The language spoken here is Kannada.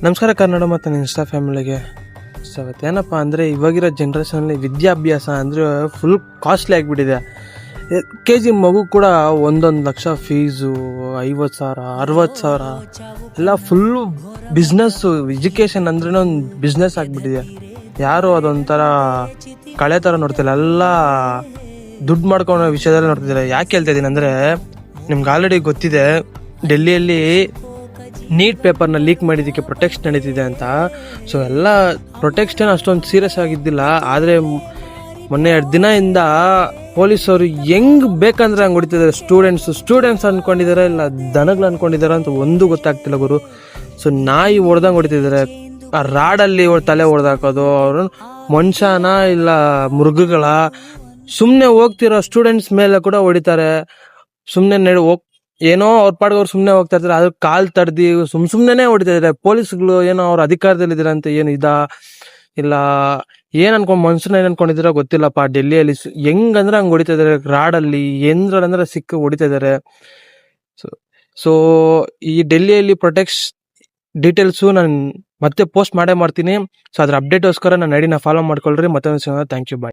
ನಮಸ್ಕಾರ ಕನ್ನಡ ಮತ್ತು ನನ್ನ ಇನ್ಸ್ಟಾ ಫ್ಯಾಮಿಲಿಗೆ. ಸೊ ಏನಪ್ಪ ಅಂದರೆ ಇವಾಗಿರೋ ಜನ್ರೇಷನಲ್ಲಿ ವಿದ್ಯಾಭ್ಯಾಸ ಅಂದರೆ ಫುಲ್ ಕಾಸ್ಟ್ಲಿ ಆಗಿಬಿಟ್ಟಿದೆ. KG ಮಗು ಕೂಡ 1 ಲಕ್ಷ ಫೀಸು, 50,000 60,000 ಎಲ್ಲ ಫುಲ್ಲು ಬಿಸ್ನೆಸ್ಸು. ಎಜುಕೇಷನ್ ಅಂದ್ರೂ ಒಂದು ಬಿಸ್ನೆಸ್ ಆಗಿಬಿಟ್ಟಿದೆ. ಯಾರು ಅದೊಂಥರ ಕಳೆ ಥರ ನೋಡ್ತಿಲ್ಲ, ಎಲ್ಲ ದುಡ್ಡು ಮಾಡ್ಕೊಳೋ ವಿಷಯದಲ್ಲಿ ನೋಡ್ತಿದ್ದಾರೆ. ಯಾಕೆ ಹೇಳ್ತಾ ಇದ್ದೀನಿ ಅಂದರೆ, ನಿಮ್ಗೆ ಆಲ್ರೆಡಿ ಗೊತ್ತಿದೆ ಡೆಲ್ಲಿಯಲ್ಲಿ ನೀಟ್ ಪೇಪರ್ನ ಲೀಕ್ ಮಾಡಿದ್ದಕ್ಕೆ ಪ್ರೊಟೆಸ್ಟ್ ನಡೀತಿದೆ ಅಂತ. ಸೊ ಎಲ್ಲ ಪ್ರೊಟೆಕ್ಷನ್ ಅಷ್ಟೊಂದು ಸೀರಿಯಸ್ ಆಗಿದ್ದಿಲ್ಲ, ಆದರೆ ಮೊನ್ನೆ 2 ದಿನದಿಂದ ಪೊಲೀಸವರು ಹೆಂಗೆ ಬೇಕಂದ್ರೆ ಹಂಗೆ ಹೊಡಿತಿದ್ದಾರೆ. ಸ್ಟೂಡೆಂಟ್ಸ್ ಅಂದ್ಕೊಂಡಿದ್ದಾರೆ ಇಲ್ಲ ದನಗಳು ಅಂದ್ಕೊಂಡಿದ್ದಾರೆ ಅಂತ ಒಂದು ಗೊತ್ತಾಗ್ತಿಲ್ಲ ಗುರು. ಸೊ ನಾಯಿ ಹೊಡೆದಂಗೆ ಹೊಡಿತಿದ್ದಾರೆ, ಆ ರಾಡಲ್ಲಿ ತಲೆ ಹೊಡೆದಾಕೋದು. ಅವರು ಮನುಷ್ಯನ ಇಲ್ಲ ಮೃಗಗಳ. ಸುಮ್ಮನೆ ಹೋಗ್ತಿರೋ ಸ್ಟೂಡೆಂಟ್ಸ್ ಮೇಲೆ ಕೂಡ ಹೊಡಿತಾರೆ. ಸುಮ್ಮನೆ ಏನೋ ಅವ್ರ ಪಾಡ್ಗೆ ಅವ್ರು ಸುಮ್ಮನೆ ಹೋಗ್ತಾ ಇರ್ತಾರೆ, ಅದ್ರ ಕಾಲು ತಡ್ದು ಸುಮ್ಮನೆ ಹೊಡಿತಾ ಇದ್ದಾರೆ. ಪೊಲೀಸ್ಗಳು ಏನೋ ಅವ್ರ ಅಧಿಕಾರದಲ್ಲಿದ್ದಾರೆ ಅಂತ ಏನು ಇಲ್ಲ ಏನ್ ಮನುಷ್ಯನ ಏನ್ ಅನ್ಕೊಂಡಿದ್ದೀರೋ ಗೊತ್ತಿಲ್ಲಪ್ಪ. ಡೆಲ್ಲಿಯಲ್ಲಿ ಹೆಂಗಂದ್ರೆ ಹಂಗೆ ಹೊಡಿತಾ ಇದಾರೆ, ರಾಡಲ್ಲಿ ಎಂದ್ರಂದ್ರೆ ಸಿಕ್ಕ ಹೊಡಿತಾ ಇದಾರೆ. ಸೊ ಈ ಡೆಲ್ಲಿಯಲ್ಲಿ ಪ್ರೊಟೆಕ್ಟ್ ಡೀಟೇಲ್ಸು ನಾನು ಮತ್ತೆ ಪೋಸ್ಟ್ ಮಾಡೇ ಮಾಡ್ತೀನಿ. ಸೊ ಅದ್ರ ಅಪ್ಡೇಟ್ಗೋಸ್ಕರ ನನ್ನ ಐಡಿನ ಫಾಲೋ ಮಾಡ್ಕೊಳ್ರಿ. ಮತ್ತೆ ಥ್ಯಾಂಕ್ ಯು, ಬಾಯ್.